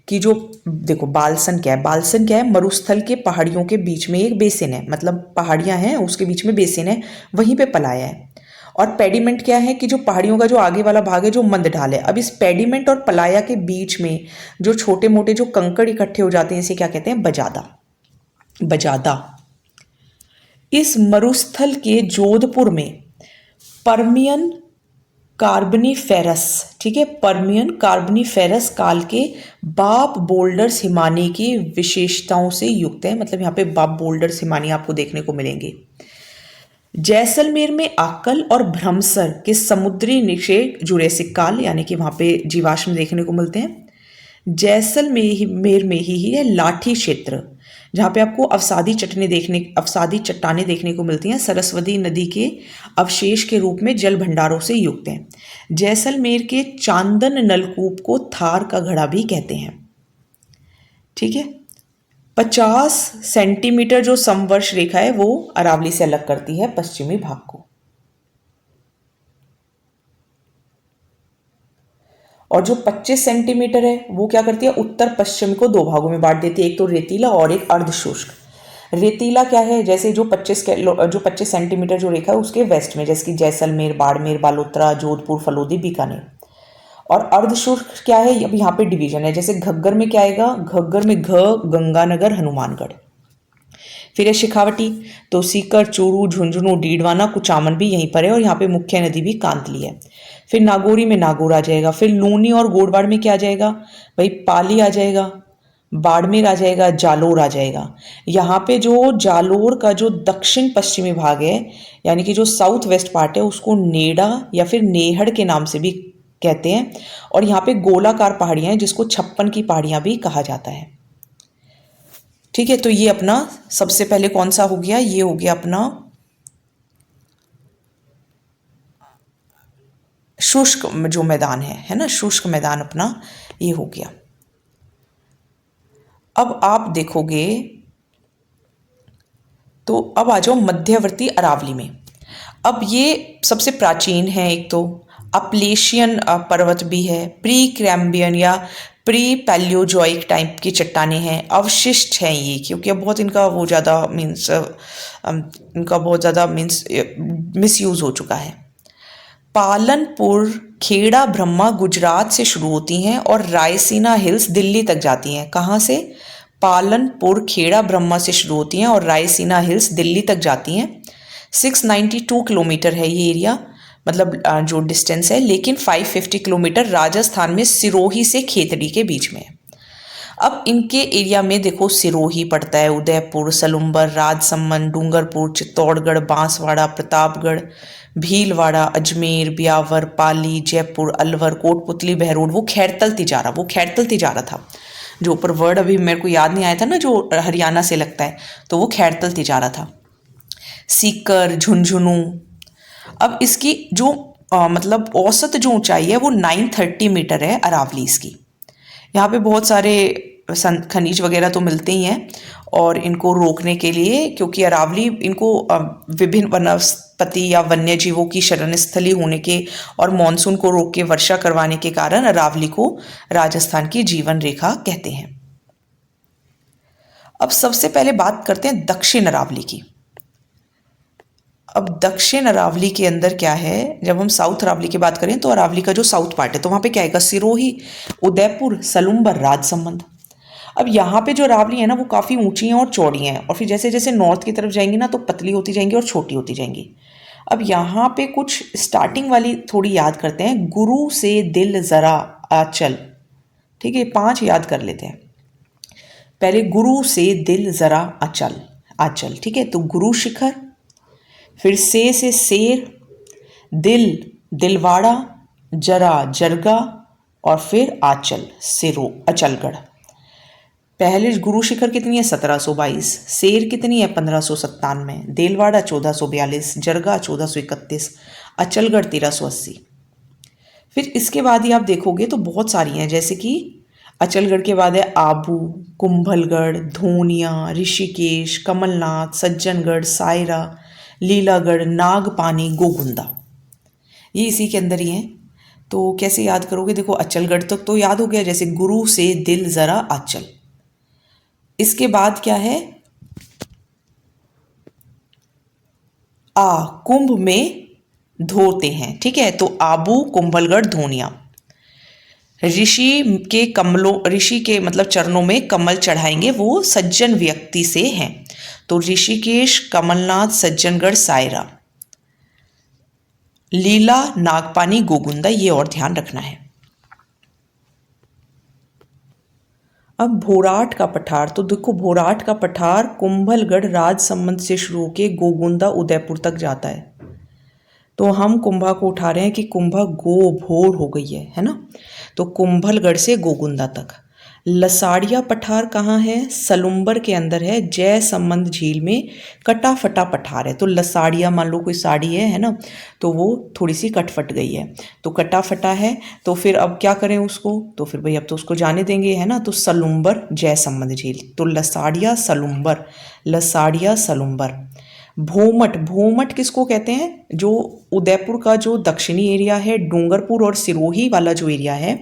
Speaker 1: कि जो, देखो बालसन क्या है? बालसन क्या है? मरुस्थल के पहाड़ियों के बीच में एक बेसिन है, मतलब पहाड़ियां हैं उसके बीच में बेसिन है, वहीं पे पलाया है। और पेडिमेंट क्या है कि जो पहाड़ियों का जो आगे वाला भाग है जो मंद ढाल है। अब इस पेडिमेंट और पलाया के बीच में जो छोटे मोटे जो कंकड़ इकट्ठे हो जाते हैं इसे क्या कहते हैं? बजादा, बजादा। इस मरुस्थल के जोधपुर में पर्मियन कार्बनीफेरस, ठीक है, पर्मियन कार्बनीफेरस काल के बाप बोल्डर्स हिमानी की विशेषताओं से युक्त है, मतलब यहाँ पे बाप बोल्डर्स हिमानी आपको देखने को मिलेंगे। जैसलमेर में आकल और भ्रमसर के समुद्री निक्षेप जुरेसिक काल, यानी कि वहाँ पे जीवाश्म देखने को मिलते हैं। जैसलमेर में ही है लाठी क्षेत्र, जहाँ पे आपको अवसादी चट्टानें देखने को मिलती हैं, सरस्वती नदी के अवशेष के रूप में जल भंडारों से युक्त हैं। जैसलमेर के चांदन नलकूप को थार का घड़ा भी कहते हैं, ठीक है। 50 सेंटीमीटर जो समवर्ष रेखा है वो अरावली से अलग करती है पश्चिमी भाग को। और जो 25 सेंटीमीटर है वो क्या करती है? उत्तर पश्चिम को दो भागों में बांट देती है, एक तो रेतीला और एक अर्धशुष्क। रेतीला क्या है? जैसे जो 25 सेंटीमीटर जो रेखा है उसके वेस्ट में, जैसे कि जैसलमेर, बाड़मेर, बालोतरा, जोधपुर, फलोदी, बीकानेर। और अर्धशुष्क क्या है? अब यहाँ पे डिवीजन है, जैसे घग्गर में क्या आएगा? घग्गर में गंगानगर, हनुमानगढ़। फिर है शेखावटी, तो सीकर, चूरू, झुंझुनू, डीडवाना, कुचामन भी यहीं पर है, और यहाँ पे मुख्य नदी भी कांतली है। फिर नागौरी में नागौर आ जाएगा। फिर लूनी और गोड़बाड़ में क्या आ जाएगा भाई? पाली आ जाएगा, बाड़मेर आ जाएगा, जालोर आ जाएगा। यहाँ पे जो जालोर का जो दक्षिण पश्चिमी भाग है, यानी कि जो साउथ वेस्ट पार्ट है, उसको नेड़ा या फिर नेहड़ के नाम से भी कहते हैं। और यहाँ पे गोलाकार पहाड़ियाँ हैं जिसको 56 की पहाड़ियाँ भी कहा जाता है, ठीक है। तो ये अपना सबसे पहले कौन सा हो गया? ये हो गया अपना शुष्क जो मैदान है ना, शुष्क मैदान अपना ये हो गया। अब आप देखोगे तो अब आ जाओ मध्यवर्ती अरावली में। अब ये सबसे प्राचीन है, एक तो अपलेशियन पर्वत भी है, प्री कैम्ब्रियन या प्री पैलियोजोइक टाइप की चट्टानें हैं, अवशिष्ट हैं ये, क्योंकि अब बहुत इनका वो ज़्यादा मीन्स मिसयूज़ हो चुका है। पालनपुर, खेड़ा ब्रह्मा गुजरात से शुरू होती हैं और रायसीना हिल्स दिल्ली तक जाती हैं। कहाँ से? पालनपुर, खेड़ा ब्रह्मा से शुरू होती हैं और रायसीना हिल्स दिल्ली तक जाती हैं। 692 किलोमीटर है ये एरिया, मतलब जो डिस्टेंस है, लेकिन 550 किलोमीटर राजस्थान में सिरोही से खेतड़ी के बीच में है। अब इनके एरिया में देखो सिरोही पड़ता है, उदयपुर, सलुम्बर, राजसमंद, डूंगरपुर, चित्तौड़गढ़, बांसवाड़ा, प्रतापगढ़, भीलवाड़ा, अजमेर, ब्यावर, पाली, जयपुर, अलवर, कोटपुतली, बहरोड। वो खैरतल तिजारा, वो खैरतल तिजारा था। जो ऊपर वर्ड अभी मेरे को याद नहीं आया था ना, जो हरियाणा से लगता है, तो वो खैरतल तिजारा था। सीकर, झुंझुनू। अब इसकी जो मतलब औसत जो ऊंचाई है वो 930 मीटर है अरावली इसकी। यहाँ पे बहुत सारे खनिज वगैरह तो मिलते ही हैं, और इनको रोकने के लिए, क्योंकि अरावली इनको विभिन्न वनस्पति या वन्य जीवों की शरण स्थली होने के और मानसून को रोक के वर्षा करवाने के कारण अरावली को राजस्थान की जीवन रेखा कहते हैं। अब सबसे पहले बात करते हैं दक्षिण अरावली की। अब दक्षिण अरावली के अंदर क्या है, जब हम साउथ अरावली की बात करें तो अरावली का जो साउथ पार्ट है तो वहाँ पे क्या आएगा, सिरोही, उदयपुर, सलुम्बर, राजसमंद। अब यहाँ पे जो अरावली है ना वो काफ़ी ऊंची हैं और चौड़ी हैं, और फिर जैसे जैसे नॉर्थ की तरफ जाएंगी ना तो पतली होती जाएंगी और छोटी होती जाएंगी। अब यहाँ पे कुछ स्टार्टिंग वाली थोड़ी याद करते हैं। गुरु से दिल जरा आचल, ठीक है, 5 याद कर लेते हैं। पहले गुरु से दिल जरा आचल, आचल, ठीक है, तो गुरु शिखर, फिर से शेर, दिल दिलवाड़ा, जरा जरगा, और फिर आचल सिरो अचलगढ़। पहले गुरु शिखर कितनी है 1722, शेर कितनी है 1597, देलवाड़ा 1442, जरगा 1431, अचलगढ़ 1380। फिर इसके बाद ही आप देखोगे तो बहुत सारी हैं, जैसे कि अचलगढ़ के बाद है आबू, कुंभलगढ़, धोनिया, ऋषिकेश, कमलनाथ, सज्जनगढ़, सायरा, लीलागढ़, नागपानी, गोगुंदा। ये इसी के अंदर ही हैं। तो कैसे याद करोगे, देखो अचलगढ़ तक तो याद हो गया, जैसे गुरु से दिल जरा आचल। इसके बाद क्या है, कुंभ में धोते हैं, ठीक है, तो आबू, कुंभलगढ़, धोनिया। ऋषि के मतलब चरणों में कमल चढ़ाएंगे, वो सज्जन व्यक्ति से हैं, तो ऋषिकेश, कमलनाथ, सज्जनगढ़, सायरा, लीला, नागपानी, गोगुंदा, ये और ध्यान रखना है। अब भोराट का पठार, तो देखो भोराट का पठार कुंभलगढ़ राजसमंद से शुरू होकर गोगुंदा, उदयपुर तक जाता है। तो हम कुंभा को उठा रहे हैं कि कुंभा गो भोर हो गई है ना, तो कुंभलगढ़ से गोगुंदा तक। लसाड़िया पठार कहाँ है, सलुम्बर के अंदर है, जय संबंध झील में कटा फटा पठार है। तो लसाड़िया, मान लो कोई साड़ी है ना, तो वो थोड़ी सी कट फट गई है, तो कटा फटा है, तो फिर अब क्या करें उसको, तो फिर भाई अब तो उसको जाने देंगे, है ना, तो सलुम्बर जय संबंध झील, तो लसाड़िया सलुम्बर, लसाड़िया सलुम्बर। भोमट, भोमट किसको कहते हैं, जो उदयपुर का जो दक्षिणी एरिया है, डूंगरपुर और सिरोही वाला जो एरिया है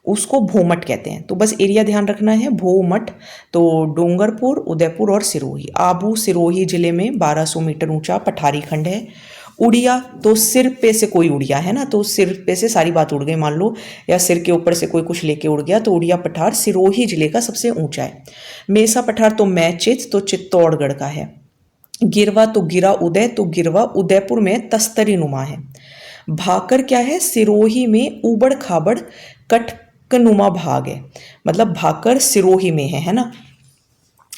Speaker 1: उसको भोमट कहते हैं। तो बस एरिया ध्यान रखना है, भोमट, तो डूंगरपुर, उदयपुर और सिरोही। आबू सिरोही जिले में 1200 मीटर ऊंचा पठारी खंड है। उड़िया, तो सिर पे से कोई उड़िया है ना, तो सिर पे से सारी बात उड़ गई मान लो, या सिर के ऊपर से कोई कुछ लेके उड़ गया, तो उड़िया पठार सिरोही जिले का सबसे ऊंचा है। मेसा पठार तो मैचित, तो चित्तौड़गढ़ का है। गिरवा, तो गिरा उदय, तो गिरवा उदयपुर में तस्तरी नुमा है। भाकर क्या है, सिरोही में ऊबड़ खाबड़ कटकनुमा भाग है, मतलब भाकर सिरोही में है ना,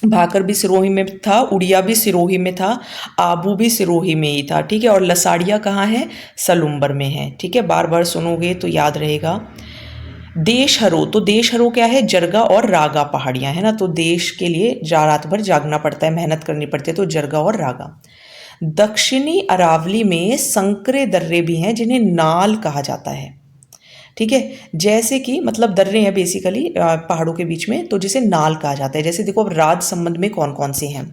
Speaker 1: भाकर भी सिरोही में था, उड़िया भी सिरोही में था, आबू भी सिरोही में ही था, ठीक है, और लसाड़िया कहाँ है, सलुम्बर में है, ठीक है, बार बार सुनोगे तो याद रहेगा। देशहरो, तो देशहरो क्या है, जरगा और रागा पहाड़ियां है ना, तो देश के लिए रात भर जागना पड़ता है, मेहनत करनी पड़ती है, तो जरगा और रागा। दक्षिणी अरावली में संकरे दर्रे भी हैं जिन्हें नाल कहा जाता है, ठीक है, जैसे कि मतलब दर्रे हैं बेसिकली पहाड़ों के बीच में, तो जिसे नाल कहा जाता है। जैसे देखो अब राजसमंद में कौन कौन से हैं,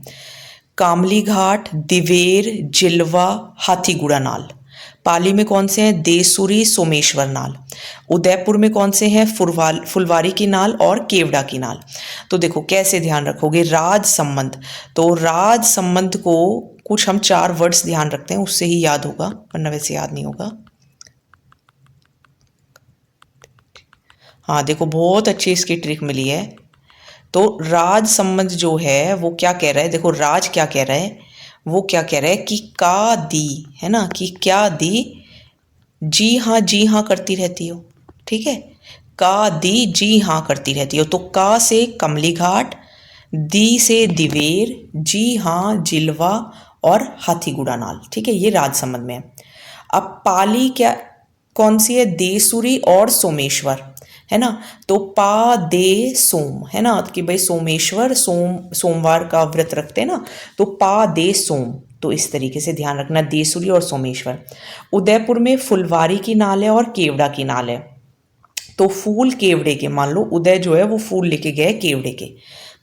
Speaker 1: कामली घाट, दिवेर, जिलवा, हाथीगुड़ा नाल। पाली में कौन से हैं, देसुरी, सोमेश्वर नाल। उदयपुर में कौन से हैं, फुलवारी की नाल और केवड़ा की नाल। तो देखो कैसे ध्यान रखोगे, राज संबंध, तो राज संबंध को कुछ हम 4 वर्ड्स ध्यान रखते हैं, उससे ही याद होगा, वरना वैसे याद नहीं होगा। हाँ देखो बहुत अच्छी इसकी ट्रिक मिली है। तो राज संबंध जो है वो क्या कह रहा है, देखो राज क्या कह रहा है, वो क्या कह रहा है कि का दी, है ना, कि क्या दी, जी हाँ करती रहती हो, ठीक है, का दी जी हाँ करती रहती हो, तो का से कमली घाट, दी से दिवेर, जी हाँ जिलवा और हाथीगुड़ा नाल। ठीक है, ये राजसमंद में है। अब पाली क्या कौन सी है? देसुरी और सोमेश्वर, है ना। तो पा दे सोम, है ना, कि भाई सोमेश्वर सोमवार का व्रत रखते हैं ना, तो पा दे सोम। तो इस तरीके से ध्यान रखना, देसुरी और सोमेश्वर। उदयपुर में फुलवारी की नाल है और केवड़ा की नाल है। तो फूल केवड़े के, मान लो उदय जो है वो फूल लेके गए केवड़े के,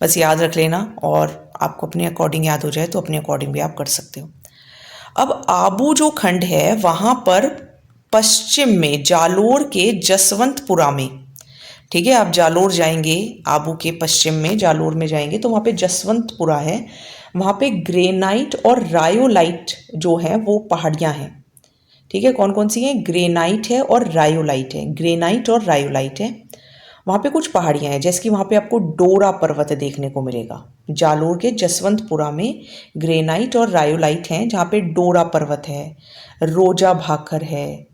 Speaker 1: बस याद रख लेना। और आपको अपने अकॉर्डिंग याद हो जाए तो अपने अकॉर्डिंग भी आप कर सकते हो। अब आबू जो खंड है वहाँ पर पश्चिम में जालोर के जसवंतपुरा में, ठीक है, आप जालोर जाएंगे, आबू के पश्चिम में जालोर में जाएंगे तो वहाँ पे जसवंतपुरा है। वहाँ पे ग्रेनाइट और रायोलाइट जो है वो पहाड़ियाँ हैं। ठीक है, कौन कौन सी हैं? ग्रेनाइट है और रायोलाइट है, ग्रेनाइट और रायोलाइट है। वहाँ पे कुछ पहाड़ियाँ हैं, जैसे कि वहाँ पे आपको डोरा पर्वत देखने को मिलेगा। जालोर के जसवंतपुरा में ग्रेनाइट और रायोलाइट हैं, जहाँ पे डोरा पर्वत है, रोजा भाकर है,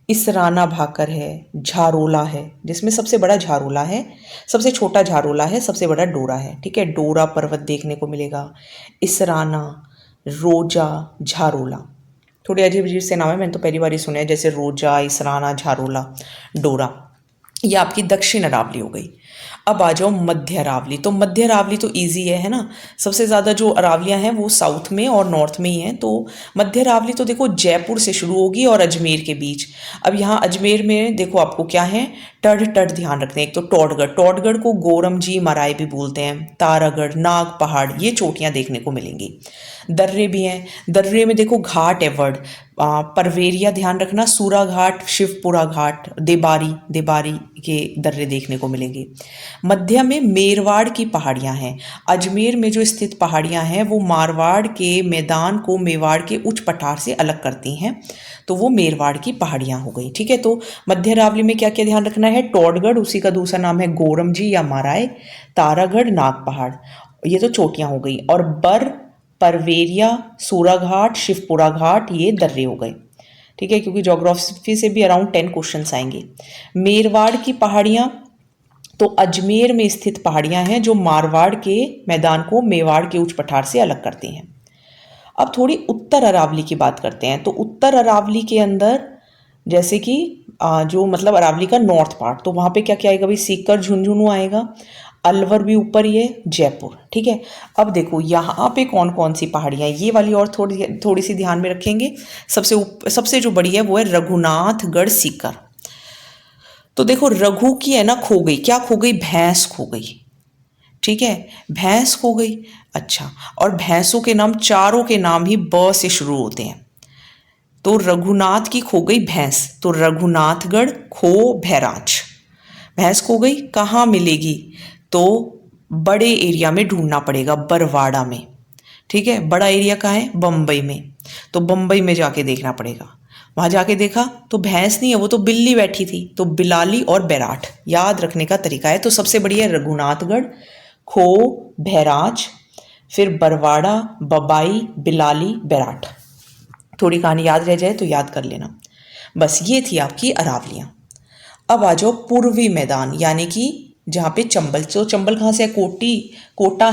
Speaker 1: इसराना भाकर है, झारोला है, जिसमें सबसे बड़ा झारोला है, सबसे छोटा झारोला है, सबसे बड़ा डोरा है। ठीक है, डोरा पर्वत देखने को मिलेगा, इसराना, रोजा, झारोला। थोड़े अजीब अजीब से नाम है, मैंने तो पहली बार ही सुने हैं, जैसे रोजा, इसराना, झारोला, डोरा। ये आपकी दक्षिण अरावली हो गई। अब आ जाओ मध्य अरावली। तो मध्य अरावली तो इजी है ना। सबसे ज़्यादा जो अरावलियाँ हैं वो साउथ में और नॉर्थ में ही हैं। तो मध्य अरावली तो देखो जयपुर से शुरू होगी और अजमेर के बीच। अब यहाँ अजमेर में देखो आपको क्या है, टड टड ध्यान रखते हैं। एक तो टोडगढ़, टोडगढ़ को गोरमजी मराई भी बोलते हैं, तारागढ़, नाग पहाड़, ये चोटियाँ देखने को मिलेंगी। दर्रे भी हैं, दर्रे में देखो घाट है वर्ड, परवेरिया ध्यान रखना, सूरा घाट, शिवपुरा घाट, देबारी, देबारी के दर्रे देखने को मिलेंगे। मध्य में मेरवाड़ की पहाड़ियाँ हैं। अजमेर में जो स्थित पहाड़ियाँ हैं वो मारवाड़ के मैदान को मेवाड़ के उच्च पठार से अलग करती हैं, तो वो मेरवाड़ की पहाड़ियाँ हो गई। ठीक है, तो मध्य अरावली में क्या क्या ध्यान रखना है? टोडगढ़, उसी का दूसरा नाम है गोरमजी या माराय, तारागढ़, नाग पहाड़, ये तो चोटियाँ हो गई। और बर, परवेरिया, सूराघाट, शिवपुरा घाट, ये दर्रे हो गए। ठीक है, क्योंकि ज्योग्राफी से भी अराउंड 10 क्वेश्चंस आएंगे। मेरवाड़ की पहाड़ियाँ तो अजमेर में स्थित पहाड़ियाँ हैं जो मारवाड़ के मैदान को मेवाड़ के उच्च पठार से अलग करती हैं। अब थोड़ी उत्तर अरावली की बात करते हैं। तो उत्तर अरावली के अंदर जैसे कि जो मतलब अरावली का नॉर्थ पार्ट, तो वहाँ पे क्या क्या आएगा भाई? सीकर, झुंझुनू आएगा, अलवर भी ऊपर ही है, जयपुर। ठीक है, अब देखो यहाँ पे कौन कौन सी पहाड़ियाँ, ये वाली और थोड़ी थोड़ी सी ध्यान में रखेंगे। सबसे जो बड़ी है वो है रघुनाथगढ़ सीकर। तो देखो रघु की है ना खो गई, क्या खो गई? भैंस खो गई। ठीक है, भैंस खो गई। अच्छा, और भैंसों के नाम, चारों के नाम ही ब से शुरू होते हैं। तो रघुनाथ की खो गई भैंस, तो रघुनाथगढ़ खो भैराज। भैंस खो गई, कहाँ मिलेगी? तो बड़े एरिया में ढूंढना पड़ेगा, बरवाड़ा में। ठीक है, बड़ा एरिया कहाँ है? बम्बई में। तो बम्बई में जाके देखना पड़ेगा। वहां जाके देखा तो भैंस नहीं है, वो तो बिल्ली बैठी थी, तो बिलाली और बैराठ याद रखने का तरीका है। तो सबसे बढ़िया रघुनाथगढ़, खो, भैराज, फिर बरवाड़ा, बबाई, बिलाली, बैराठ। थोड़ी कहानी याद रह जाए तो याद कर लेना। बस ये थी आपकी अरावलियाँ। अब आ जाओ पूर्वी मैदान, यानी कि जहाँ पे चंबल। तो चंबल कहाँ से है? कोटा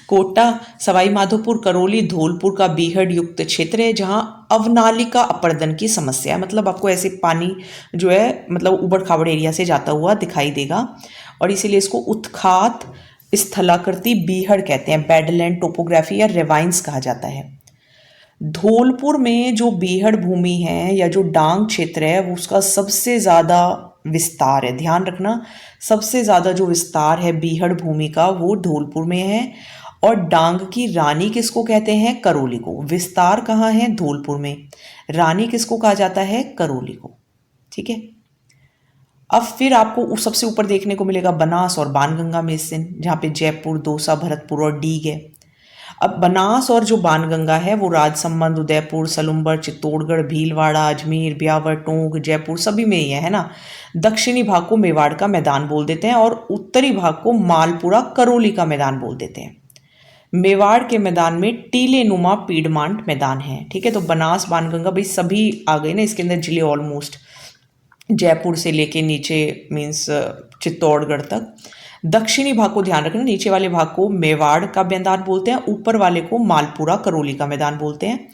Speaker 1: कोटा, सवाई माधोपुर, करौली, धौलपुर का बीहड़ युक्त क्षेत्र है, जहाँ अवनालिका अपर्दन की समस्या है। मतलब आपको ऐसे पानी जो है मतलब उबड़ खाबड़ एरिया से जाता हुआ दिखाई देगा, और इसीलिए इसको उत्खात स्थलाकृति बीहड़ कहते हैं, बेडलैंड टोपोग्राफी या रेवाइंस कहा जाता है। धौलपुर में जो बीहड़ भूमि है या जो डांग क्षेत्र है वो उसका सबसे ज़्यादा विस्तार है, ध्यान रखना, सबसे ज़्यादा जो विस्तार है बीहड़ भूमि का वो धौलपुर में है। और डांग की रानी किसको कहते हैं? करौली को। विस्तार कहाँ है? धौलपुर में। रानी किसको कहा जाता है? करौली को। ठीक है, अब फिर आपको सबसे ऊपर देखने को मिलेगा बनास और बाणगंगा बेसिन, जहाँ पे जयपुर, दौसा, भरतपुर और डीग है। अब बनास और जो बाणगंगा है वो राजसमंद, उदयपुर, सलुम्बर, चित्तौड़गढ़, भीलवाड़ा, अजमेर, ब्यावर, टोंक, जयपुर सभी में ही है ना। दक्षिणी भाग को मेवाड़ का मैदान बोल देते हैं और उत्तरी भाग को मालपुरा, करौली का मैदान बोल देते हैं। मेवाड़ के मैदान में टीले नुमा पीडमांट मैदान है। ठीक है, तो बनास, बाणगंगा भाई सभी आ गए ना इसके अंदर जिले ऑलमोस्ट। जयपुर से लेके नीचे मीन्स चित्तौड़गढ़ तक। दक्षिणी भाग को ध्यान रखना, नीचे वाले भाग को मेवाड़ का मैदान बोलते हैं, ऊपर वाले को मालपुरा करौली का मैदान बोलते हैं।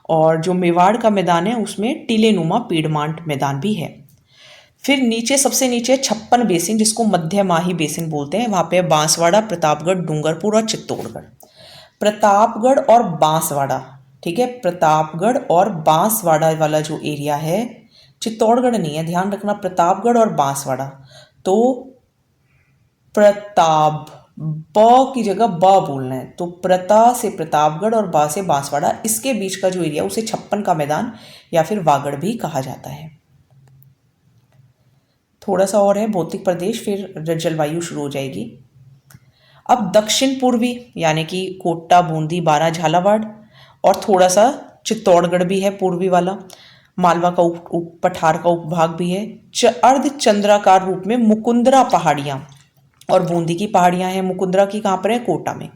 Speaker 1: और जो मेवाड़ का मैदान है उसमें टीलेनुमा पीडमांट मैदान भी है। फिर नीचे सबसे नीचे 56 बेसिन, जिसको मध्यमाही बेसिन बोलते हैं, वहाँ पे बांसवाड़ा, प्रतापगढ़, डूंगरपुर और चित्तौड़गढ़। प्रतापगढ़ और बांसवाड़ा, ठीक है, प्रतापगढ़ और बांसवाड़ा वाला जो एरिया है, चित्तौड़गढ़ नहीं है, ध्यान रखना, प्रतापगढ़ और बांसवाड़ा। तो प्रताप, ब की जगह ब बोलना है, तो प्रता से प्रतापगढ़ और बा से बांसवाड़ा, इसके बीच का जो एरिया उसे 56 का मैदान या फिर वागड़ भी कहा जाता है। थोड़ा सा और है भौतिक प्रदेश, फिर जलवायु शुरू हो जाएगी। अब दक्षिण पूर्वी यानी कि कोटा, बूंदी, बारां, झालावाड़ और थोड़ा सा चित्तौड़गढ़ भी है पूर्वी वाला। मालवा का पठार का उपभाग भी है। अर्ध चंद्राकार रूप में मुकुंदरा पहाड़ियाँ और बूंदी की पहाड़ियाँ हैं। मुकुंदरा की कहाँ पर है? कोटा में।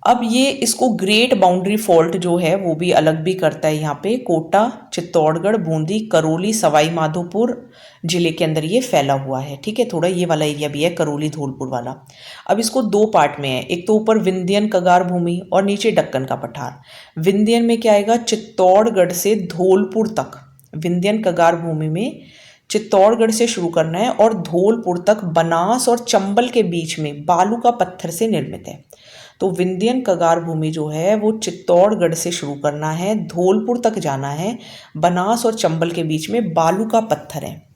Speaker 1: अब ये इसको ग्रेट बाउंड्री फॉल्ट जो है वो भी अलग भी करता है। यहाँ पे कोटा, चित्तौड़गढ़, बूंदी, करौली, सवाई माधोपुर जिले के अंदर ये फैला हुआ है, ठीक है। थोड़ा ये वाला एरिया भी है, करौली, धौलपुर वाला। अब इसको दो पार्ट में है, एक तो ऊपर विंध्यन कगार भूमि और नीचे दक्कन का पठार। विंध्यन में क्या आएगा? चित्तौड़गढ़ से धौलपुर तक। विंध्यन कगार भूमि में चित्तौड़गढ़ से शुरू करना है और धौलपुर तक बनास और चंबल के बीच में बालू का पत्थर से निर्मित है। तो विंध्यन कगार भूमि जो है वो चित्तौड़गढ़ से शुरू करना है, धौलपुर तक जाना है, बनास और चंबल के बीच में बालू का पत्थर है,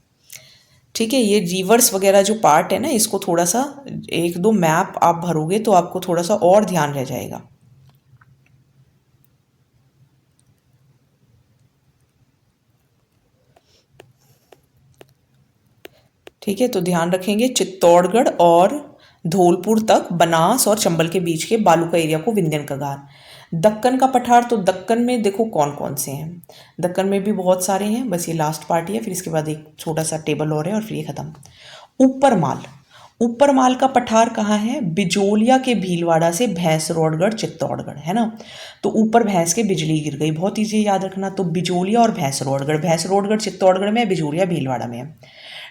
Speaker 1: ठीक है। ये रिवर्स वगैरह जो पार्ट है ना, इसको थोड़ा सा एक दो मैप आप भरोगे तो आपको थोड़ा सा और ध्यान रह जाएगा। ठीक है, तो ध्यान रखेंगे चित्तौड़गढ़ और धौलपुर तक, बनास और चंबल के बीच के बालू का एरिया को विंध्यन कगार। दक्कन का पठार, तो दक्कन में देखो कौन कौन से हैं। दक्कन में भी बहुत सारे हैं, बस ये लास्ट पार्ट ही है, फिर इसके बाद एक छोटा सा टेबल और है और फिर ये खत्म। ऊपर माल, ऊपर माल का पठार कहाँ है? बिजोलिया के भीलवाड़ा से भैंसरोडगढ़ चित्तौड़गढ़, है ना। तो ऊपर भैंस के बिजली गिर गई, बहुत ईजी याद रखना। तो बिजोलिया और भैंसरोडगढ़, भैंसरोडगढ़ चित्तौड़गढ़ में है, बिजोलिया भीलवाड़ा में है।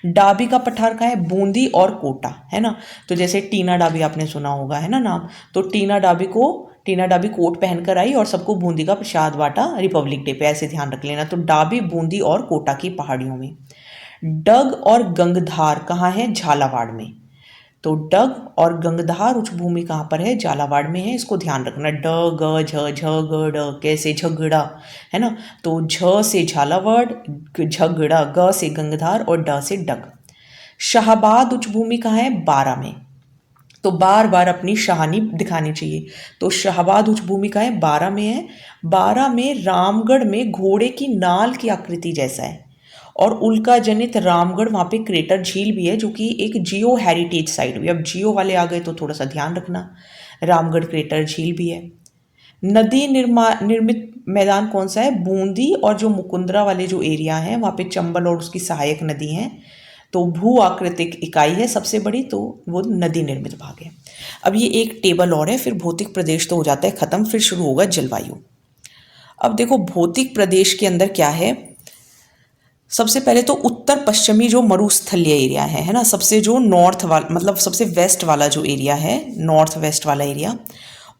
Speaker 1: डाबी का पठार कहाँ है? बूंदी और कोटा, है ना। तो जैसे टीना डाबी आपने सुना होगा, है ना नाम। तो टीना डाबी कोट पहनकर आई और सबको बूंदी का प्रसाद बांटा रिपब्लिक डे पे, ऐसे ध्यान रख लेना। तो डाबी, बूंदी और कोटा की पहाड़ियों में। डग और गंगधार कहाँ है? झालावाड़ में। तो डग और गंगधार उच्च भूमि कहाँ पर है? झालावाड़ में है, इसको ध्यान रखना। ड ग झ झ ग ड कैसे झगड़ा, है ना। तो झ से झालावाड़, झगड़ा, ग से गंगधार और ड से डग। शाहाबाद उच्च भूमि कहाँ है? बारा में। तो बार बार अपनी शाहानी दिखानी चाहिए। तो शाहाबाद उच्च भूमि कहाँ है? बारा में है। बारा में रामगढ़ में घोड़े की नाल की आकृति जैसा है और उल्का जनित रामगढ़, वहाँ पे क्रेटर झील भी है जो कि एक जियो हेरिटेज साइट भी। अब जियो वाले आ गए तो थोड़ा सा ध्यान रखना। रामगढ़ क्रेटर झील भी है। नदी निर्मित मैदान कौन सा है? बूंदी और जो मुकुंदरा वाले जो एरिया है वहाँ पे चंबल और उसकी सहायक नदी है। तो भू आकृतिक इकाई है सबसे बड़ी, तो वो नदी निर्मित भाग है। अब ये एक टेबल और है, फिर भौतिक प्रदेश तो हो जाता है खत्म, फिर शुरू होगा जलवायु। अब देखो भौतिक प्रदेश के अंदर क्या है। सबसे पहले तो उत्तर पश्चिमी जो मरुस्थलीय एरिया है ना, सबसे जो नॉर्थ वाला मतलब सबसे वेस्ट वाला जो एरिया है, नॉर्थ वेस्ट वाला एरिया,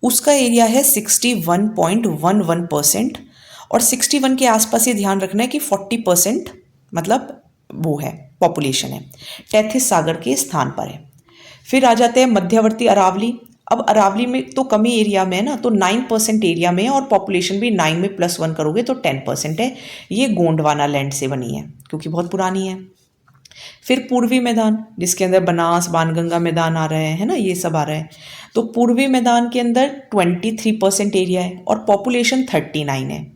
Speaker 1: उसका एरिया है 61.11% और 61 के आसपास ये ध्यान रखना है कि 40% मतलब वो है पॉपुलेशन है, टेथिस सागर के स्थान पर है। फिर आ जाते हैं मध्यवर्ती अरावली। अब अरावली में तो कमी एरिया में है ना, तो 9% एरिया में है और पॉपुलेशन भी 9 में +1 करोगे तो 10% है। ये गोंडवाना लैंड से बनी है क्योंकि बहुत पुरानी है। फिर पूर्वी मैदान जिसके अंदर बनास, बाणगंगा मैदान आ रहे हैं, है ना, ये सब आ रहे हैं। तो पूर्वी मैदान के अंदर 23% एरिया है और पॉपुलेशन 39 है।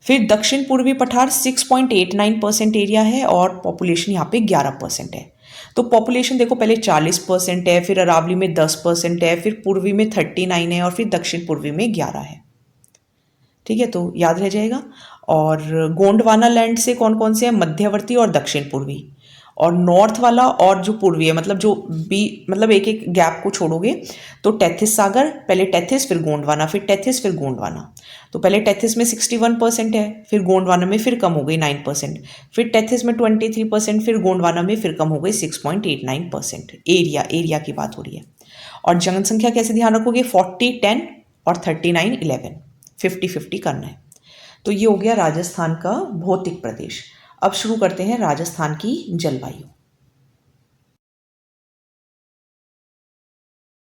Speaker 1: फिर दक्षिण पूर्वी पठार 6.89% एरिया है और पॉपुलेशन यहाँ पे 11% है। तो पॉपुलेशन देखो पहले 40% है, फिर अरावली में 10% है, फिर पूर्वी में 39 है और फिर दक्षिण पूर्वी में 11 है। ठीक है, तो याद रह जाएगा। और गोंडवाना लैंड से कौन कौन से हैं? मध्यवर्ती और दक्षिण पूर्वी। और नॉर्थ वाला और जो पूर्वी है, मतलब जो मतलब एक एक गैप को छोड़ोगे तो टेथिस सागर, पहले टेथिस फिर गोंडवाना, फिर टेथिस फिर गोंडवाना। तो पहले टेथिस में 61% है, फिर गोंडवाना में फिर कम हो गई 9%, फिर टेथिस में 23%, फिर गोंडवाना में फिर कम हो गई 6.89%। एरिया की बात हो रही है। और जनसंख्या कैसे ध्यान रखोगे, 40-10 और 39-11, 50-50 करना है। तो ये हो गया राजस्थान का भौतिक प्रदेश। अब शुरू करते हैं राजस्थान की जलवायु।